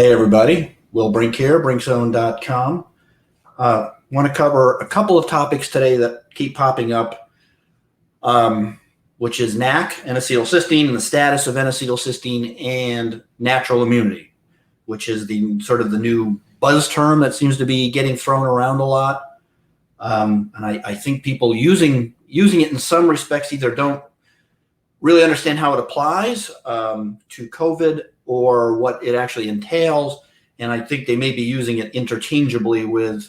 Hey everybody, Will Brink here, brinkzone.com. Want to cover a couple of topics today that keep popping up, which is NAC, N-acetylcysteine, and the status of N-acetylcysteine, and natural immunity, which is the sort of the new buzz term that seems to be getting thrown around a lot. And I think people using it in some respects either don't really understand how it applies to COVID or what it actually entails, and I think they may be using it interchangeably with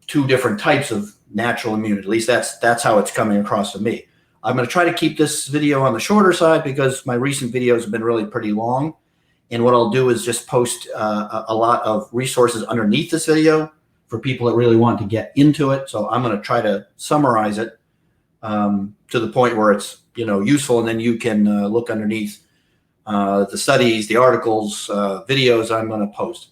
two different types of natural immunity. At least that's how it's coming across to me. I'm going to try to keep this video on the shorter side because my recent videos have been really pretty long, and what I'll do is just post a lot of resources underneath this video for people that really want to get into it. So I'm going to try to summarize it to the point where it's useful, and then you can look underneath the studies, the articles, videos I'm going to post.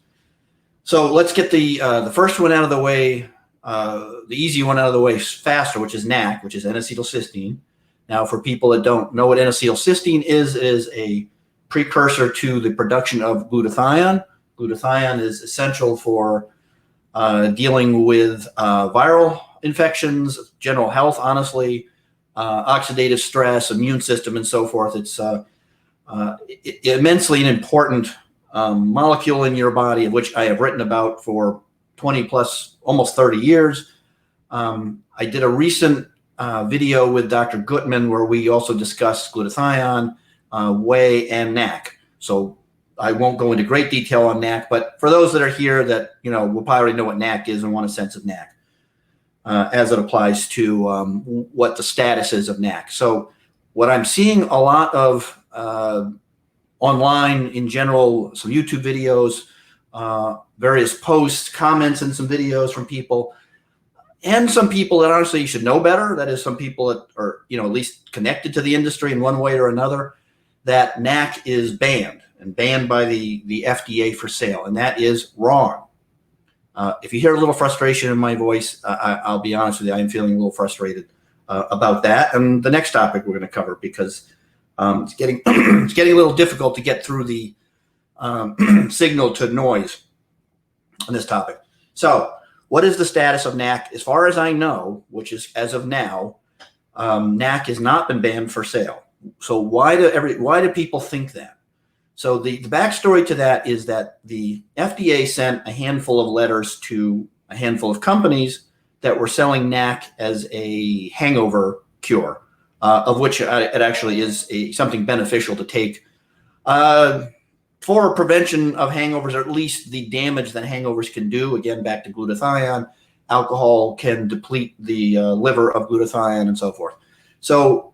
So let's get the first one out of the way, the easy one out of the way faster, which is NAC, which is N-acetylcysteine. Now, for people that don't know what N-acetylcysteine is, it is a precursor to the production of glutathione. Glutathione is essential for dealing with viral infections, general health, honestly, oxidative stress, immune system, and so forth. It's immensely an important molecule in your body, of which I have written about for 20 plus, almost 30 years. I did a recent video with Dr. Gutman where we also discussed glutathione, whey, and NAC. So I won't go into great detail on NAC, but for those that are here that will probably already know what NAC is and want a sense of NAC as it applies to what the status is of NAC. So what I'm seeing a lot of online in general, some YouTube videos, various posts, comments, and some videos from people, and some people that honestly should know better. That is, some people that are at least connected to the industry in one way or another, that NAC is banned and banned by the FDA for sale, and that is wrong. If you hear a little frustration in my voice, I'll be honest with you, I am feeling a little frustrated about that, and the next topic we're going to cover, because it's getting it's getting a little difficult to get through the signal to noise on this topic. So, what is the status of NAC? As far as I know, which is as of now, NAC has not been banned for sale. So why do people think that? So the backstory to that is that the FDA sent a handful of letters to a handful of companies that were selling NAC as a hangover cure, of which it actually is something beneficial to take for prevention of hangovers, or at least the damage that hangovers can do. Again, back to glutathione, alcohol can deplete the liver of glutathione and so forth. So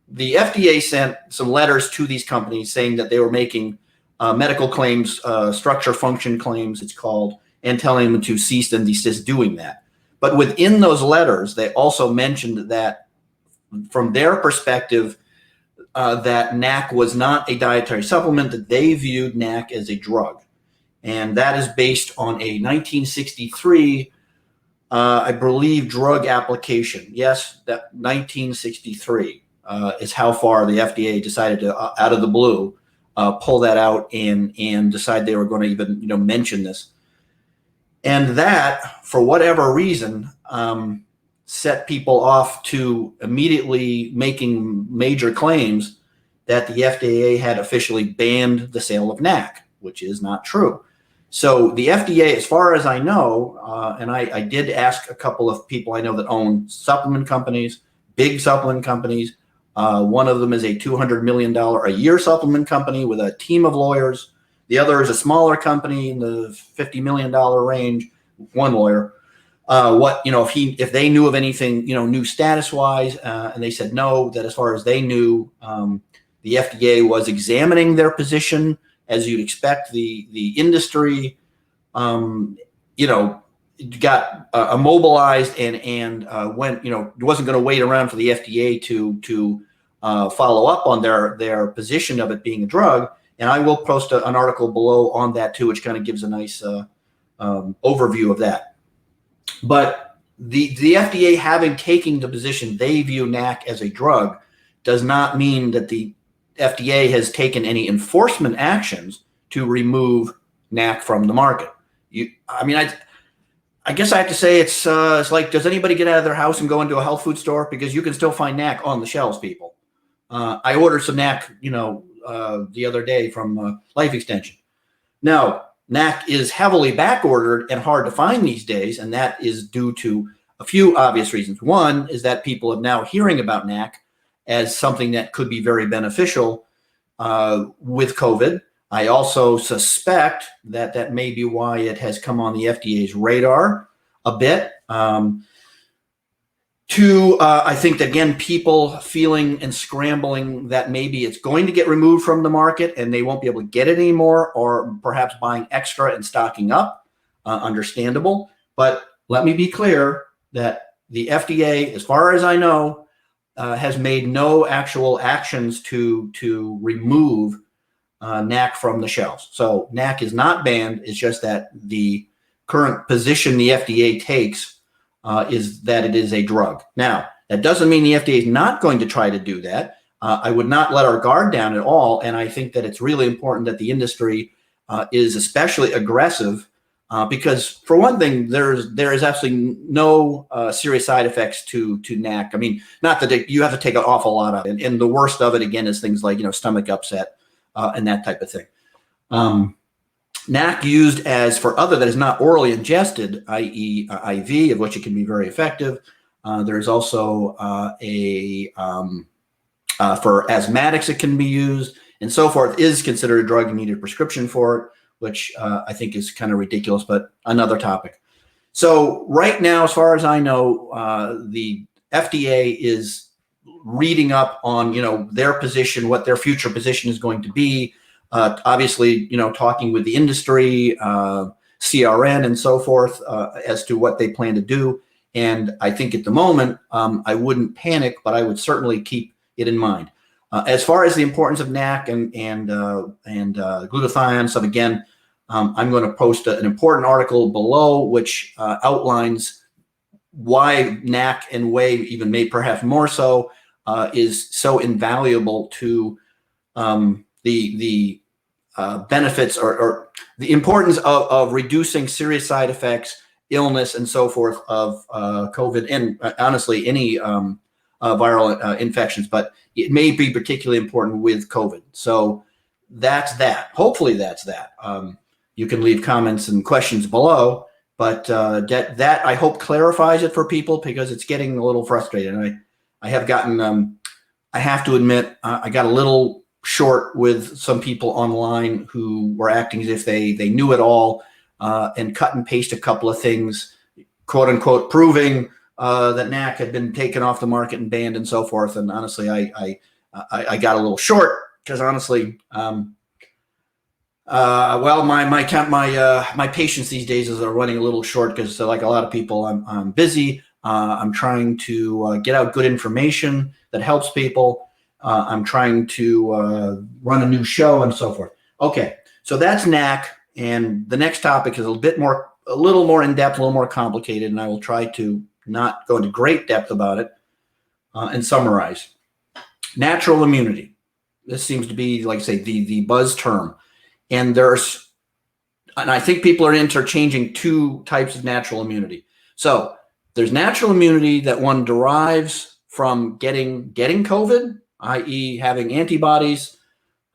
the FDA sent some letters to these companies saying that they were making medical claims, structure function claims, it's called, and telling them to cease and desist doing that. But within those letters, they also mentioned that from their perspective, that NAC was not a dietary supplement, that they viewed NAC as a drug. And that is based on a 1963, I believe, drug application. Yes, that 1963 is how far the FDA decided to, out of the blue, pull that out and decide they were going to even mention this. And that, for whatever reason, set people off to immediately making major claims that the FDA had officially banned the sale of NAC, which is not true. So the FDA, as far as I know, and I did ask a couple of people I know that own supplement companies, big supplement companies. One of them is a $200 million a year supplement company with a team of lawyers. The other is a smaller company in the $50 million range, one lawyer. If they knew of anything, new status-wise, and they said no, that as far as they knew, the FDA was examining their position, as you'd expect. The industry, got immobilized and went, wasn't going to wait around for the FDA to follow up on their position of it being a drug. And I will post an article below on that too, which kind of gives a nice overview of that. But the FDA having taken the position they view NAC as a drug does not mean that the FDA has taken any enforcement actions to remove NAC from the market. I guess I have to say it's like, does anybody get out of their house and go into a health food store? Because you can still find NAC on the shelves, people. I ordered some NAC, the other day from Life Extension. Now, NAC is heavily back ordered and hard to find these days, and that is due to a few obvious reasons. One is that people are now hearing about NAC as something that could be very beneficial with COVID. I also suspect that that may be why it has come on the FDA's radar a bit. Two, I think that, again, people feeling and scrambling that maybe it's going to get removed from the market and they won't be able to get it anymore, or perhaps buying extra and stocking up, understandable. But let me be clear that the FDA, as far as I know, has made no actual actions to remove NAC from the shelves. So NAC is not banned. It's just that the current position the FDA takes is that it is a drug. Now, that doesn't mean the FDA is not going to try to do that. I would not let our guard down at all. And I think that it's really important that the industry is especially aggressive because, for one thing, there is absolutely no serious side effects to NAC. I mean, not that you have to take an awful lot of it. And the worst of it, again, is things like, stomach upset and that type of thing. NAC used as for other that is not orally ingested, i.e. IV, of which it can be very effective. There's also for asthmatics it can be used and so forth, is considered a drug. You need a prescription for it, which I think is kind of ridiculous, but another topic. So right now, as far as I know, the FDA is reading up on, their position, what their future position is going to be. Obviously, talking with the industry, CRN and so forth, as to what they plan to do. And I think at the moment, I wouldn't panic, but I would certainly keep it in mind. As far as the importance of NAC and glutathione stuff, again, I'm going to post an important article below which outlines why NAC and whey, even may perhaps more so, is so invaluable to the benefits or the importance of reducing serious side effects, illness, and so forth of COVID, and honestly any viral infections. But it may be particularly important with COVID. So that's that. Hopefully that's that. You can leave comments and questions below, but that I hope clarifies it for people, because it's getting a little frustrating. I have gotten, I have to admit, I got a little short with some people online who were acting as if they knew it all, and cut and paste a couple of things, quote unquote, proving that NAC had been taken off the market and banned and so forth. And honestly, I got a little short because honestly, well, my patience these days is running a little short because, like a lot of people, I'm busy. I'm trying to get out good information that helps people. I'm trying to run a new show and so forth. Okay, so that's NAC, and the next topic is a little more in depth, a little more complicated, and I will try to not go into great depth about it and summarize. Natural immunity. This seems to be, like I say, the buzz term, and I think people are interchanging two types of natural immunity. So there's natural immunity that one derives from getting COVID, i.e. having antibodies,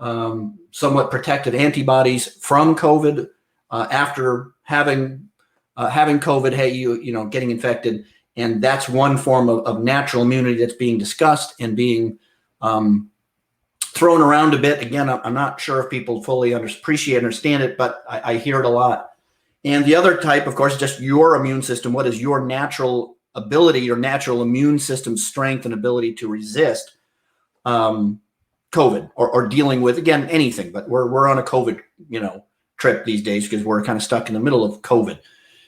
somewhat protective antibodies from COVID after having COVID, hey, getting infected. And that's one form of natural immunity that's being discussed and being thrown around a bit. Again, I'm not sure if people fully understand it, but I hear it a lot. And the other type, of course, is just your immune system. What is your natural ability, your natural immune system strength and ability to resist COVID or dealing with, again, anything. But we're on a COVID, trip these days because we're kind of stuck in the middle of COVID.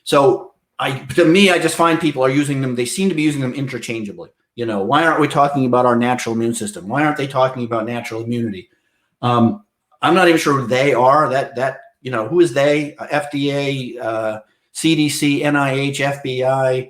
So to me, I just find people are using them. They seem to be using them interchangeably. Why aren't we talking about our natural immune system? Why aren't they talking about natural immunity? I'm not even sure who they are. Who is they? FDA, CDC, NIH, FBI,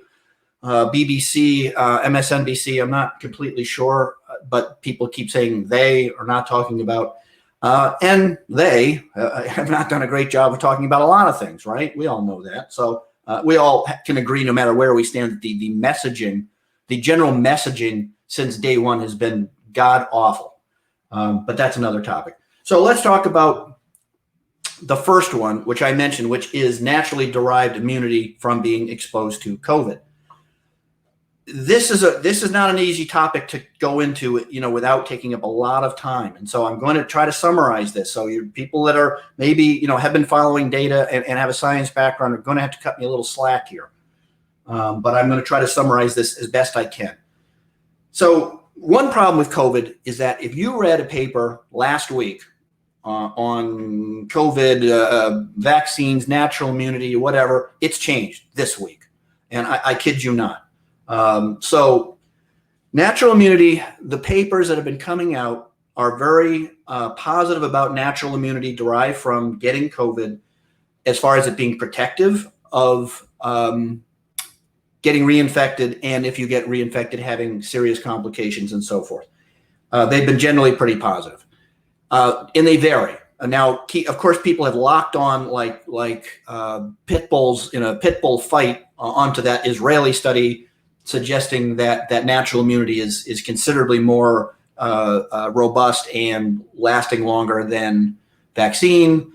BBC, MSNBC. I'm not completely sure, but people keep saying they are not talking about. And they have not done a great job of talking about a lot of things, right? We all know that. So we all can agree, no matter where we stand, that the messaging, the general messaging since day one has been god awful. But that's another topic. So let's talk about the first one, which I mentioned, which is naturally derived immunity from being exposed to COVID. This is not an easy topic to go into, without taking up a lot of time. And so I'm going to try to summarize this. So you people that are maybe, have been following data and have a science background are going to have to cut me a little slack here. But I'm going to try to summarize this as best I can. So one problem with COVID is that if you read a paper last week on COVID, vaccines, natural immunity, whatever, it's changed this week. And I kid you not. So natural immunity, the papers that have been coming out are very positive about natural immunity derived from getting COVID, as far as it being protective of getting reinfected, and if you get reinfected, having serious complications and so forth. They've been generally pretty positive. And they vary. Now, of course, people have locked on like pit bulls in a pit bull fight onto that Israeli study, suggesting that natural immunity is considerably more robust and lasting longer than vaccine.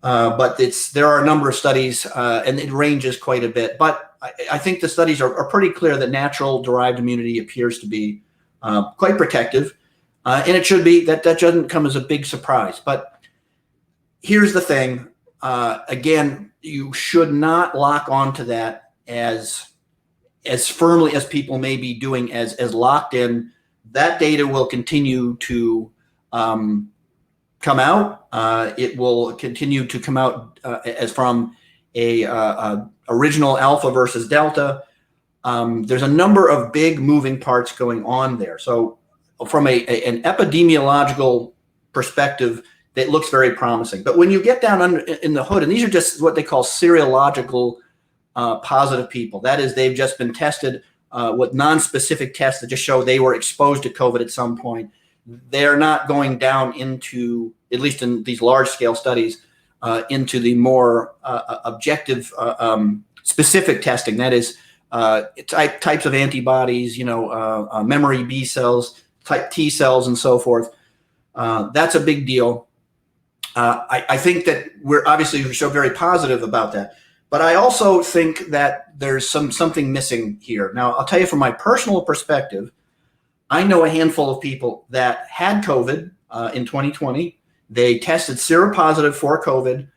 But there are a number of studies, and it ranges quite a bit. But I think the studies are pretty clear that natural derived immunity appears to be quite protective. And it should be. That doesn't come as a big surprise. But here's the thing. Again, you should not lock onto that as firmly as people may be doing, as locked in. That data will continue to come out. It will continue to come out as from a original alpha versus delta. There's a number of big moving parts going on there. So from an epidemiological perspective, that looks very promising. But when you get down in the hood, and these are just what they call serological positive people. That is, they've just been tested with non-specific tests that just show they were exposed to COVID at some point. They're not going down into, at least in these large-scale studies, into the more objective, specific testing. That is, types of antibodies, memory B cells, type T cells, and so forth. That's a big deal. I think that we're so very positive about that. But I also think that there's something missing here. Now, I'll tell you from my personal perspective, I know a handful of people that had COVID in 2020. They tested seropositive for COVID.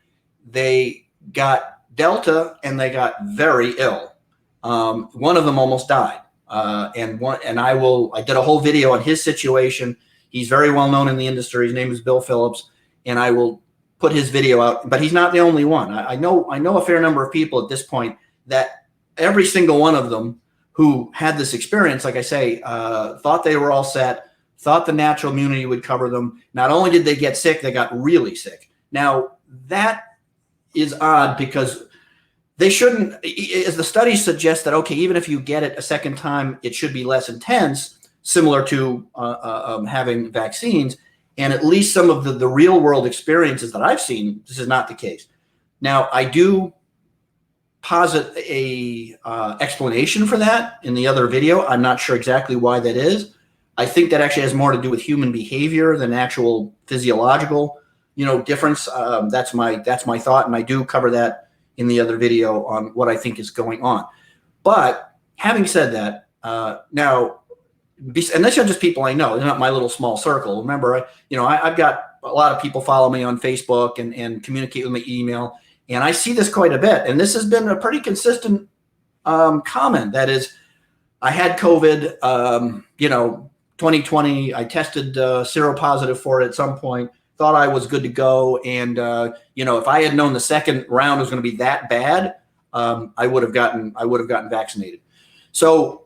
They got Delta, and they got very ill. One of them almost died. I did a whole video on his situation. He's very well known in the industry. His name is Bill Phillips, and I will put his video out. But he's not the only one. I know a fair number of people at this point that every single one of them who had this experience, like I say, thought they were all set, thought the natural immunity would cover them. Not only did they get sick, they got really sick. Now, that is odd because they shouldn't, as the studies suggest that, okay, even if you get it a second time, it should be less intense, similar to having vaccines. And at least some of the real world experiences that I've seen, this is not the case. Now, I do posit a explanation for that in the other video. I'm not sure exactly why that is. I think that actually has more to do with human behavior than actual physiological, difference. That's my thought, and I do cover that in the other video on what I think is going on. But having said that, now, and these are just people I know. They're not my little small circle. Remember, I've got a lot of people follow me on Facebook and communicate with me email, and I see this quite a bit. And this has been a pretty consistent comment. That is, I had COVID, 2020. I tested seropositive for it at some point. Thought I was good to go, and if I had known the second round was going to be that bad, I would have gotten vaccinated. So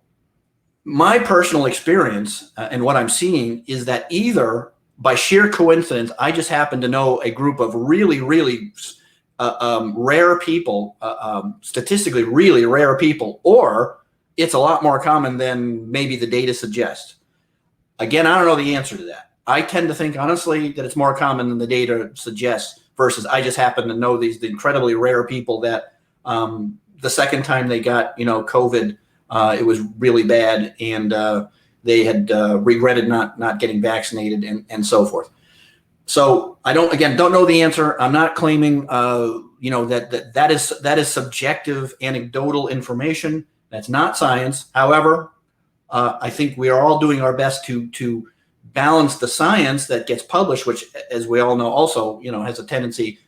my personal experience and what I'm seeing is that either by sheer coincidence, I just happen to know a group of really, really rare people, statistically really rare people, or it's a lot more common than maybe the data suggests. Again, I don't know the answer to that. I tend to think, honestly, that it's more common than the data suggests versus I just happen to know the incredibly rare people that the second time they got, COVID, it was really bad, and they had regretted not getting vaccinated and so forth. So I don't know the answer. I'm not claiming, that is subjective, anecdotal information. That's not science. However, I think we are all doing our best to balance the science that gets published, which, as we all know, also has a tendency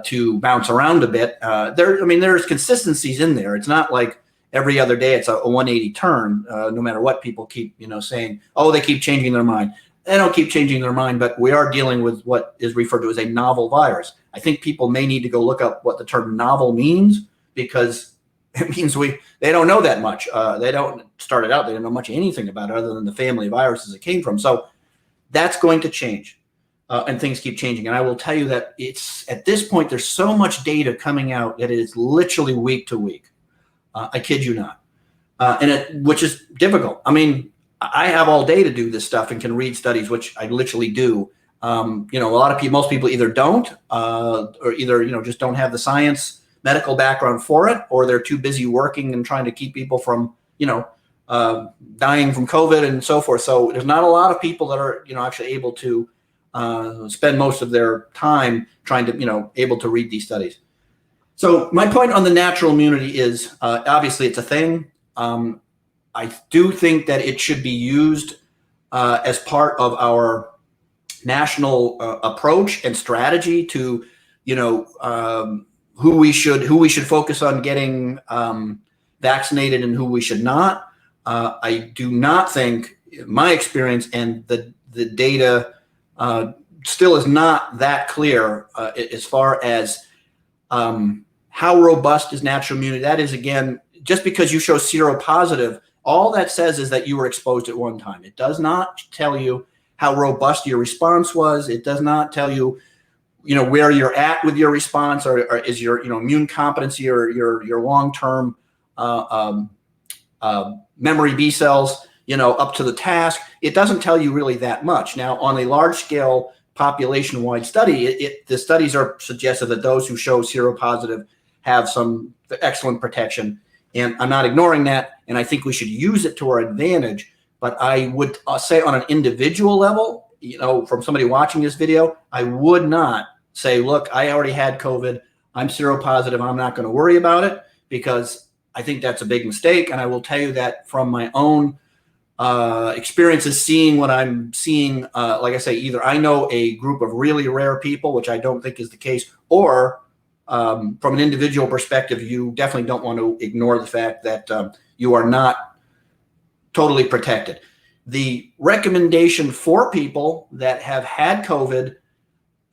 to bounce around a bit. There's consistencies in there. It's not like every other day it's a 180 turn. No matter what people keep saying, oh, they keep changing their mind. They don't keep changing their mind, but we are dealing with what is referred to as a novel virus. I think people may need to go look up what the term novel means, because it means they don't know that much. They don't start it out. They don't know much anything about it other than the family of viruses it came from. So that's going to change, and things keep changing. And I will tell you that it's at this point, there's so much data coming out that it is literally week to week. I kid you not, which is difficult. I mean, I have all day to do this stuff and can read studies, which I literally do. A lot of people, most people either don't, or either just don't have the science medical background for it, or they're too busy working and trying to keep people from dying from COVID and so forth. So there's not a lot of people that are actually able to spend most of their time trying to able to read these studies. So my point on the natural immunity is obviously it's a thing. I do think that it should be used as part of our national approach and strategy to, who we should focus on getting vaccinated and who we should not. I do not think, in my experience, and the data still is not that clear as far as how robust is natural immunity. That is, again, just because you show seropositive, all that says is that you were exposed at one time. It does not tell you how robust your response was. It does not tell you, where you're at with your response, or is your, immune competency or your long-term memory B cells, up to the task. It doesn't tell you really that much. Now, on a large-scale population-wide study, the studies are suggestive that those who show seropositive have some excellent protection. And I'm not ignoring that, and I think we should use it to our advantage. But I would say on an individual level, from somebody watching this video, I would not say, look, I already had COVID. I'm seropositive. I'm not going to worry about it, because I think that's a big mistake. And I will tell you that from my own experiences seeing what I'm seeing, like I say, either I know a group of really rare people, which I don't think is the case, or from an individual perspective, you definitely don't want to ignore the fact that you are not totally protected. The recommendation for people that have had COVID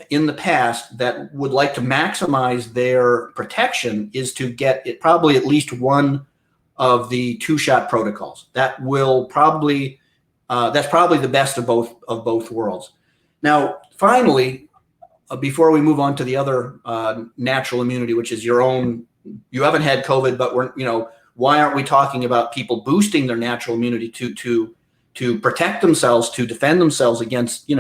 in the past that would like to maximize their protection is to get it probably at least one of the 2-shot protocols. That will probably that's probably the best of both worlds. Now, finally, before we move on to the other natural immunity, which is your own, you haven't had COVID, but why aren't we talking about people boosting their natural immunity to protect themselves, to defend themselves against,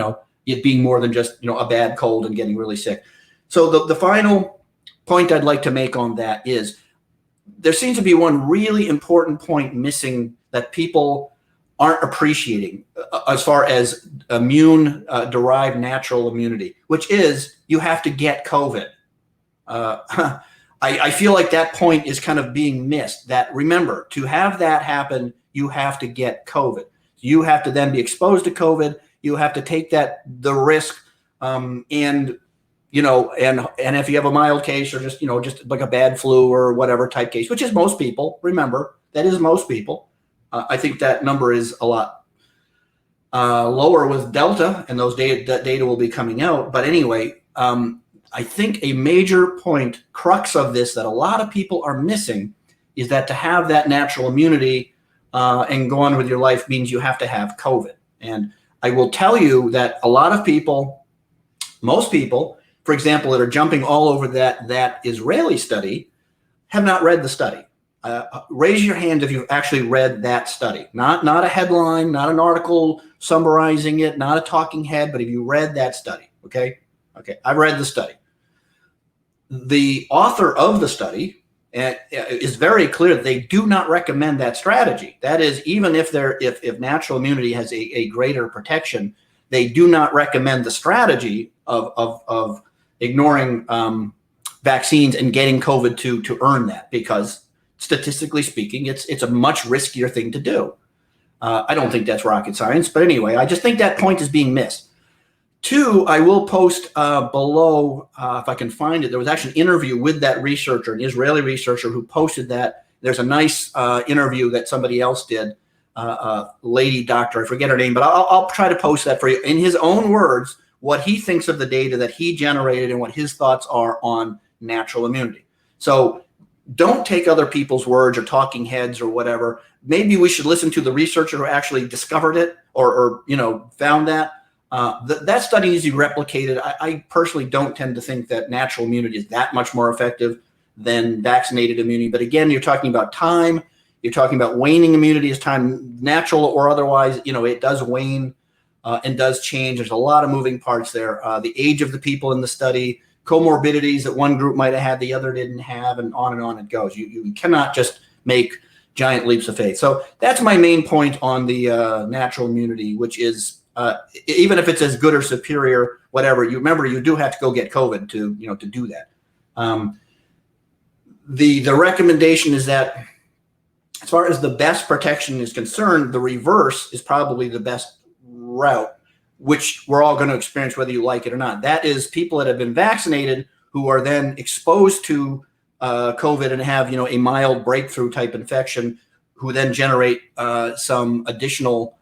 it being more than just, a bad cold and getting really sick. So the final point I'd like to make on that is there seems to be one really important point missing that people aren't appreciating as far as immune derived natural immunity, which is you have to get COVID. I feel like that point is kind of being missed. That, remember, to have that happen, you have to get COVID. You have to then be exposed to COVID. You have to take the risk, and if you have a mild case or just like a bad flu or whatever type case, which is most people. Remember, that is most people. I think that number is a lot lower with Delta, and that data will be coming out. But anyway, I think a major crux of this that a lot of people are missing is that to have that natural immunity and go on with your life means you have to have COVID. And I will tell you that a lot of people, most people, for example, that are jumping all over that Israeli study, have not read the study. Raise your hand if you've actually read that study. Not a headline, not an article summarizing it, not a talking head, but if you read that study, okay? Okay, I've read the study. The author of the study is very clear that they do not recommend that strategy. That is, even if natural immunity has a greater protection, they do not recommend the strategy of ignoring vaccines and getting COVID to earn that, because statistically speaking, it's a much riskier thing to do. I don't think that's rocket science, but anyway, I just think that point is being missed. Two, I will post below, if I can find it, there was actually an interview with that researcher, an Israeli researcher who posted that. There's a nice interview that somebody else did, lady doctor, I forget her name, but I'll try to post that for you. In his own words, what he thinks of the data that he generated and what his thoughts are on natural immunity. So don't take other people's words or talking heads or whatever. Maybe we should listen to the researcher who actually discovered it or found that. That study needs to be replicated. I personally don't tend to think that natural immunity is that much more effective than vaccinated immunity. But again, you're talking about time. You're talking about waning immunity as time, natural or otherwise, it does wane and does change. There's a lot of moving parts there. The age of the people in the study, comorbidities that one group might have had, the other didn't have, and on it goes. You cannot just make giant leaps of faith. So that's my main point on the natural immunity, which is, even if it's as good or superior, whatever, you remember you do have to go get COVID to do that. The recommendation is that as far as the best protection is concerned, the reverse is probably the best route, which we're all going to experience whether you like it or not. That is, people that have been vaccinated who are then exposed to COVID and have a mild breakthrough type infection, who then generate some additional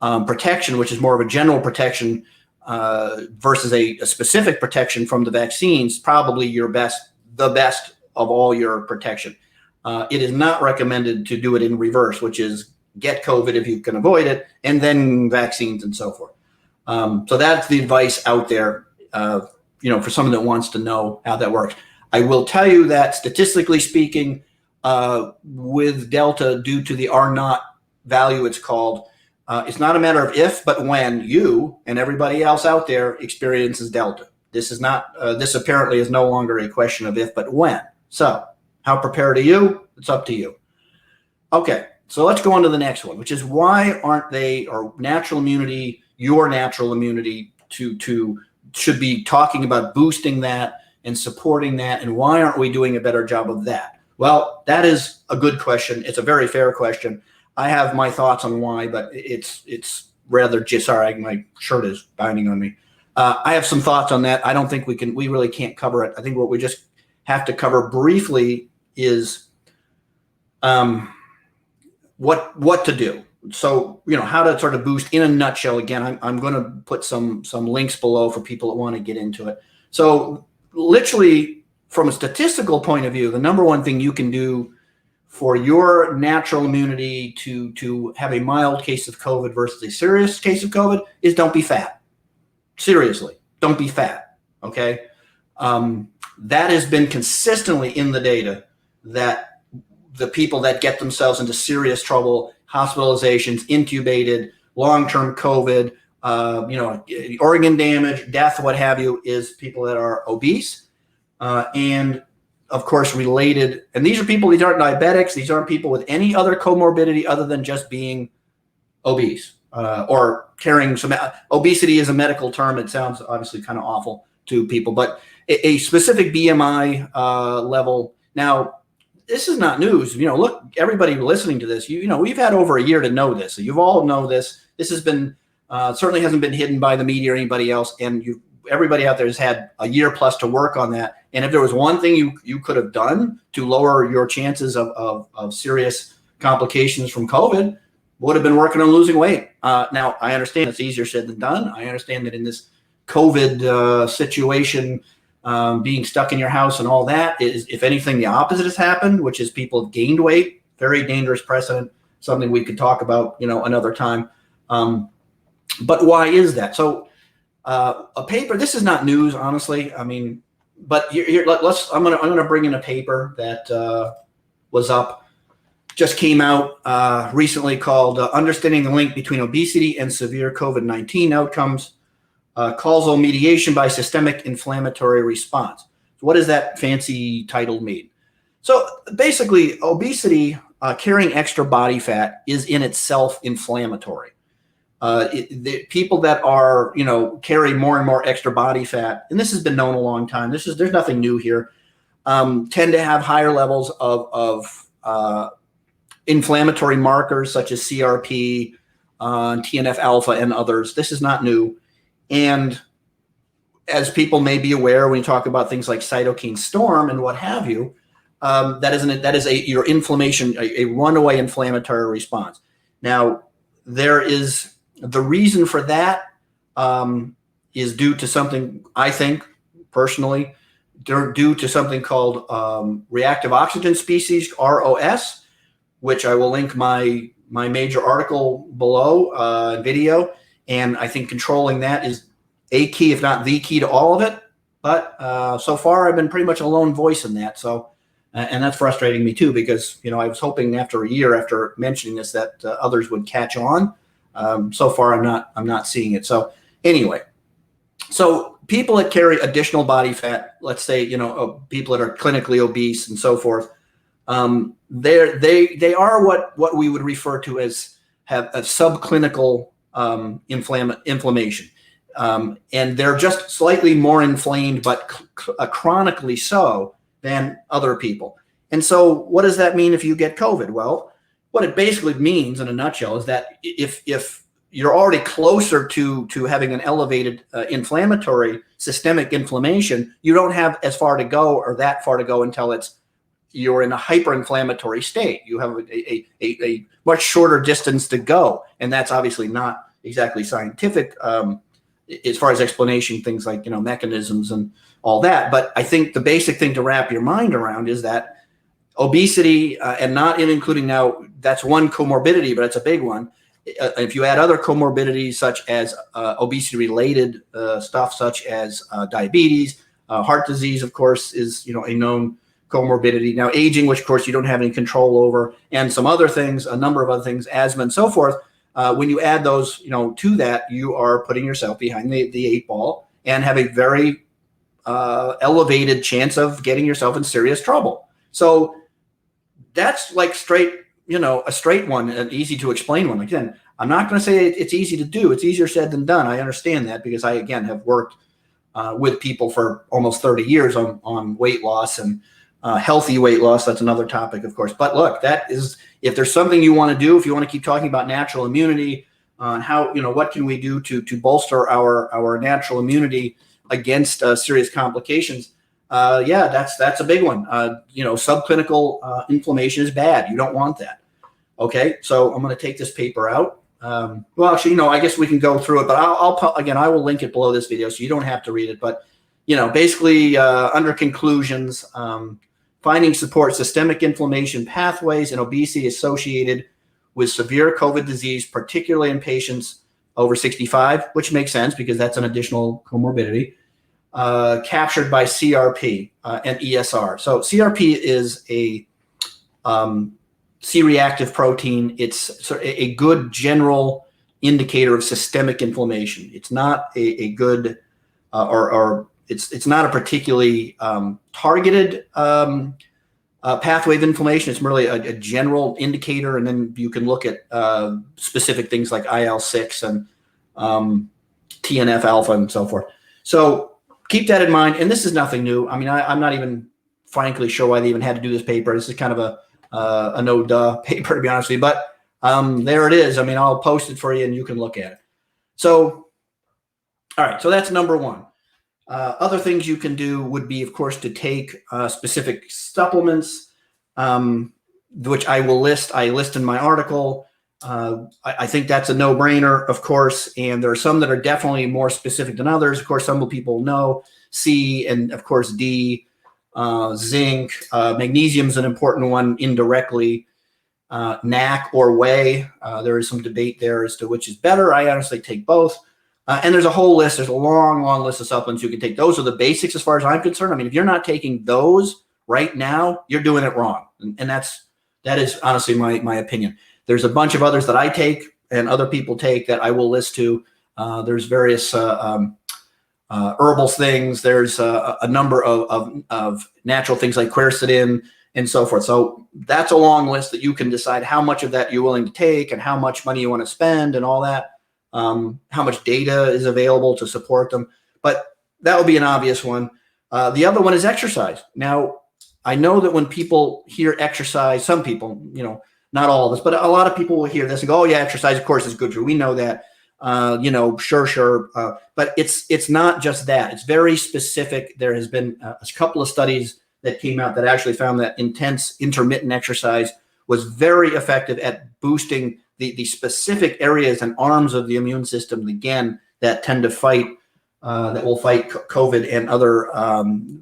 protection, which is more of a general protection versus a specific protection from the vaccines, probably the best of all your protection. It is not recommended to do it in reverse, which is get COVID if you can avoid it, and then vaccines and so forth. So that's the advice out there, for someone that wants to know how that works. I will tell you that statistically speaking, with Delta, due to the R naught value, it's called, it's not a matter of if, but when you and everybody else out there experiences Delta. This is not. This apparently is no longer a question of if, but when. So, how prepared are you? It's up to you. Okay, so let's go on to the next one, which is why aren't they, or natural immunity, your natural immunity, should be talking about boosting that and supporting that, and why aren't we doing a better job of that? Well, that is a good question. It's a very fair question. I have my thoughts on why, but it's rather just, sorry, my shirt is binding on me. I have some thoughts on that. I don't think we really can't cover it. I think what we just have to cover briefly is what to do. So, how to sort of boost in a nutshell. Again, I'm going to put some links below for people that want to get into it. So literally, from a statistical point of view, the number one thing you can do for your natural immunity to have a mild case of COVID versus a serious case of COVID is don't be fat. Seriously, don't be fat, okay? That has been consistently in the data that the people that get themselves into serious trouble, hospitalizations, intubated, long-term COVID, organ damage, death, what have you, is people that are obese and, of course, related. And these aren't diabetics. These aren't people with any other comorbidity other than just being obese or carrying some. Obesity is a medical term. It sounds obviously kind of awful to people, but a specific BMI level. Now, this is not news. Look, everybody listening to this, we've had over a year to know this. So you all know this. This has been certainly hasn't been hidden by the media or anybody else. And everybody out there has had a year plus to work on that. And if there was one thing you could have done to lower your chances of serious complications from COVID, would have been working on losing weight. Now, I understand it's easier said than done. I understand that in this COVID situation, being stuck in your house and all that is, if anything, the opposite has happened, which is people have gained weight. Very dangerous precedent, something we could talk about, another time. But why is that? So a paper, this is not news, honestly. I mean, but I'm going to bring in a paper that was up just came out recently called Understanding the Link Between Obesity and Severe COVID-19 Outcomes, Causal Mediation by Systemic Inflammatory Response. So what does that fancy title mean? So basically, obesity, carrying extra body fat, is in itself inflammatory. The people that are, carry more and more extra body fat, and this has been known a long time. There's nothing new here. Tend to have higher levels of inflammatory markers such as CRP, TNF alpha, and others. This is not new. And as people may be aware, when you talk about things like cytokine storm and what have you, that is your inflammation, a runaway inflammatory response. Now, there is the reason for that is due to something, I think personally, due to something called reactive oxygen species, ROS, which I will link my major article below, video. And I think controlling that is a key, if not the key to all of it. But so far, I've been pretty much a lone voice in that. So, and that's frustrating me too, because I was hoping after a year after mentioning this that others would catch on. So far, I'm not seeing it. So anyway, so people that carry additional body fat, let's say people that are clinically obese and so forth, they are what we would refer to as have a subclinical inflammation. And they're just slightly more inflamed, but chronically so than other people. And so what does that mean if you get COVID? Well, what it basically means in a nutshell is that if you're already closer to having an elevated inflammatory systemic inflammation, you don't have as far to go or that far to go until you're in a hyperinflammatory state. You have a much shorter distance to go. And that's obviously not exactly scientific as far as explanation, things like, mechanisms and all that. But I think the basic thing to wrap your mind around is that obesity, and not including now, that's one comorbidity, but it's a big one. If you add other comorbidities such as obesity-related stuff, such as diabetes, heart disease, of course, is a known comorbidity. Now, aging, which of course you don't have any control over, and some other things, a number of other things, asthma and so forth. When you add those, to that, you are putting yourself behind the eight ball and have a very elevated chance of getting yourself in serious trouble. So that's like a straight one, an easy to explain one. Again, I'm not going to say it's easy to do. It's easier said than done. I understand that because I, again, have worked with people for almost 30 years on weight loss and healthy weight loss. That's another topic, of course. But look, that is, if there's something you want to do, if you want to keep talking about natural immunity, how, what can we do to bolster our natural immunity against serious complications? That's a big one. Subclinical inflammation is bad. You don't want that. Okay, so I'm going to take this paper out. Well, actually, I guess we can go through it, but I will link it below this video so you don't have to read it. But, basically under conclusions, finding support systemic inflammation pathways and obesity associated with severe COVID disease, particularly in patients over 65, which makes sense because that's an additional comorbidity, captured by CRP and ESR. So CRP is a C-reactive protein. It's a good general indicator of systemic inflammation. It's not a good it's not a particularly targeted pathway of inflammation. It's merely a general indicator, and then you can look at specific things like IL-6 and TNF alpha and so forth. So keep that in mind. And this is nothing new. I mean, I'm not even frankly sure why they even had to do this paper. This is kind of a no-duh paper, to be honest with you. But there it is. I mean, I'll post it for you, and you can look at it. So, all right. So that's number one. Other things you can do would be, of course, to take specific supplements, which I list in my article. I think that's a no-brainer, of course, and there are some that are definitely more specific than others. Of course, some people know C and, of course, D, zinc. Magnesium is an important one indirectly. NAC or whey. There is some debate there as to which is better. I honestly take both. And there's a whole list. There's a long, long list of supplements you can take. Those are the basics as far as I'm concerned. I mean, if you're not taking those right now, you're doing it wrong. And that's That is honestly my opinion. There's a bunch of others that I take and other people take that I will list to. There's various herbal things. There's a number of natural things like quercetin and so forth. So that's a long list that you can decide how much of that you're willing to take and how much money you want to spend and all that. How much data is available to support them. But that would be an obvious one. The other one is exercise. Now, I know that when people hear exercise, some people, not all of us, but a lot of people will hear this and go, oh yeah, exercise, of course, is good for you. We know that, sure. But it's not just that. It's very specific. There has been a couple of studies that came out that actually found that intense intermittent exercise was very effective at boosting the specific areas and arms of the immune system, again, that tend to fight, that will fight COVID and other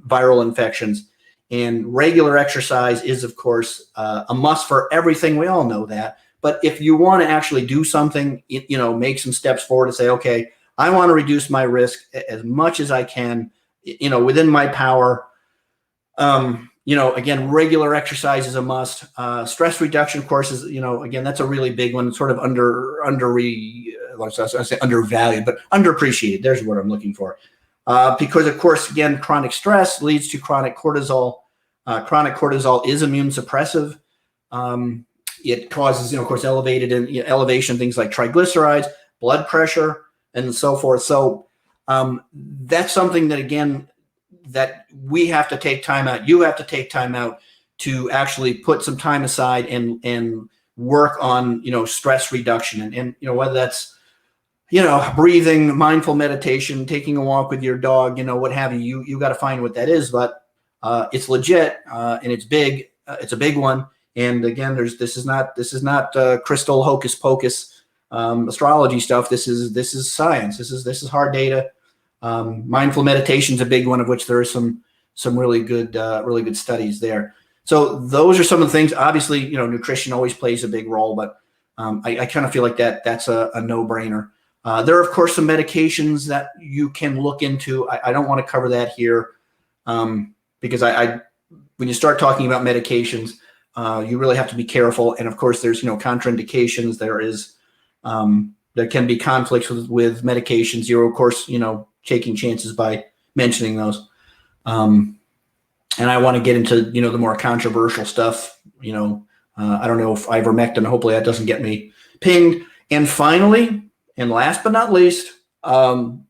viral infections. And regular exercise is, of course, a must for everything. We all know that. But if you want to actually do something, make some steps forward and say, okay, I want to reduce my risk as much as I can, within my power. Again, regular exercise is a must. Stress reduction, of course, is, again, that's a really big one, sort of undervalued, but underappreciated. There's what I'm looking for. Because, of course, again, chronic stress leads to chronic cortisol. Chronic cortisol is immune suppressive. It causes, of course, elevation, things like triglycerides, blood pressure, and so forth. So that's something that, again, that we have to take time out. You have to take time out to actually put some time aside and work on, stress reduction. And whether that's, breathing, mindful meditation, taking a walk with your dog, what have you, you got to find what that is, but it's legit and it's big. It's a big one. And again, this is not crystal hocus pocus astrology stuff. This is science. This is hard data. Mindful meditation is a big one, of which there are some really good studies there. So those are some of the things. Obviously, nutrition always plays a big role, but I kind of feel like that's a no-brainer. There are, of course, some medications that you can look into. I don't want to cover that here because when you start talking about medications, you really have to be careful. And of course, there's contraindications. There can be conflicts with medications. You're, of course, taking chances by mentioning those. And I want to get into the more controversial stuff. I don't know if ivermectin. Hopefully, that doesn't get me pinged. And finally. And last but not least, getting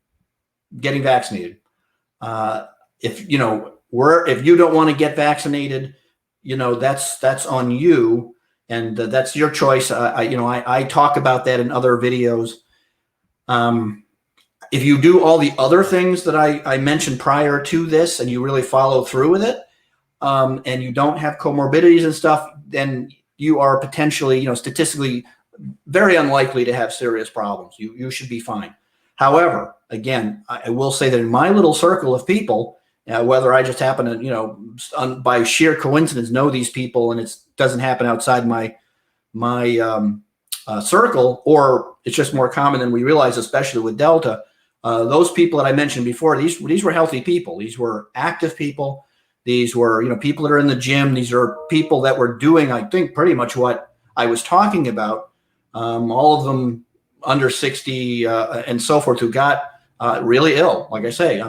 vaccinated. If you don't want to get vaccinated, that's on you, and that's your choice. I talk about that in other videos. If you do all the other things that I mentioned prior to this, and you really follow through with it, and you don't have comorbidities and stuff, then you are potentially, statistically very unlikely to have serious problems. You should be fine. However, again, I will say that in my little circle of people, whether I just happen to, by sheer coincidence, know these people and it doesn't happen outside my circle, or it's just more common than we realize, especially with Delta, those people that I mentioned before, these were healthy people. These were active people. These were, people that are in the gym. These are people that were doing, I think, pretty much what I was talking about. All of them under 60 and so forth who got really ill. Like I say,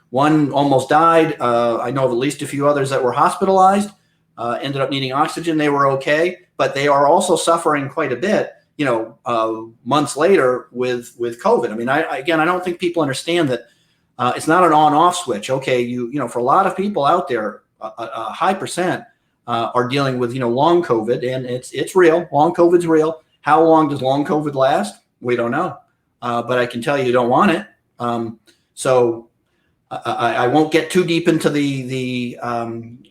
one almost died. I know of at least a few others that were hospitalized, ended up needing oxygen. They were okay, but they are also suffering quite a bit, months later with COVID. I don't think people understand that it's not an on-off switch. Okay, for a lot of people out there, a high percent are dealing with, long COVID, and it's real. Long COVID's real. How long does long COVID last? We don't know, but I can tell you don't want it. So I won't get too deep into the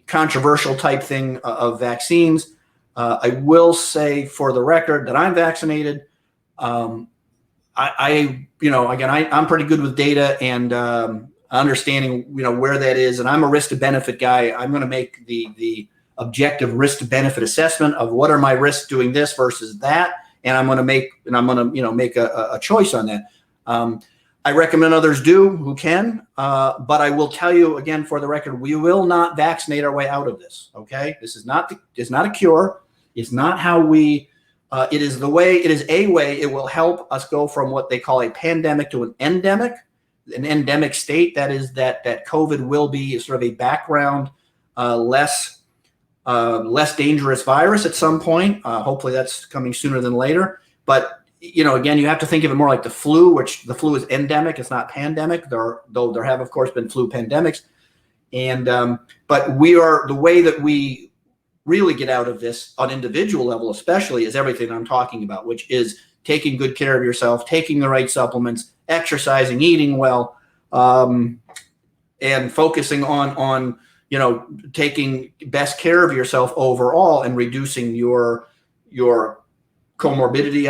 controversial type thing of vaccines. I will say for the record that I'm vaccinated. I'm pretty good with data and understanding, where that is, and I'm a risk to benefit guy. I'm going to make the objective risk to benefit assessment of what are my risks doing this versus that, and I'm going to make a choice on that. I recommend others do who can, but I will tell you again for the record, we will not vaccinate our way out of this. Okay, this is not a cure. It's not how we, it is the way, it is a way it will help us go from what they call a pandemic to an endemic state. That is that COVID will be sort of a background, less dangerous virus at some point. Hopefully that's coming sooner than later. But again, you have to think of it more like the flu, which the flu is endemic. It's not pandemic. Though there have, of course, been flu pandemics. And but the way that we really get out of this on individual level, especially, is everything I'm talking about, which is taking good care of yourself, taking the right supplements, exercising, eating well, and focusing on taking best care of yourself overall and reducing your comorbidity,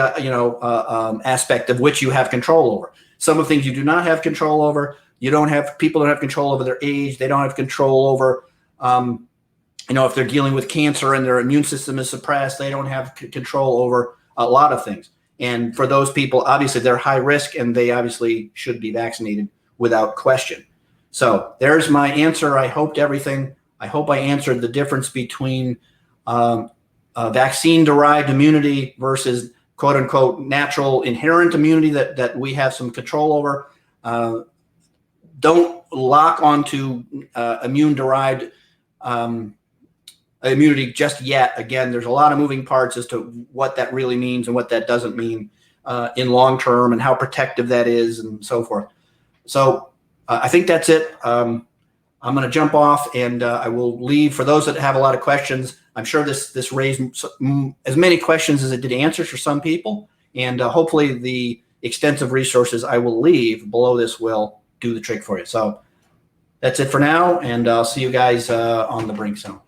aspect of which you have control over. Some of the things you do not have control over. People don't have control over their age. They don't have control over, if they're dealing with cancer and their immune system is suppressed, they don't have control over a lot of things. And for those people, obviously they're high risk and they obviously should be vaccinated without question. So there's my answer. I hope I answered the difference between vaccine-derived immunity versus quote unquote natural inherent immunity that we have some control over. Don't lock onto immune-derived immunity just yet. Again, there's a lot of moving parts as to what that really means and what that doesn't mean in long term, and how protective that is and so forth. So I think that's it. I'm going to jump off, and I will leave. For those that have a lot of questions, I'm sure this raised as many questions as it did answers for some people, and hopefully the extensive resources I will leave below this will do the trick for you. So that's it for now, and I'll see you guys on the brink soon.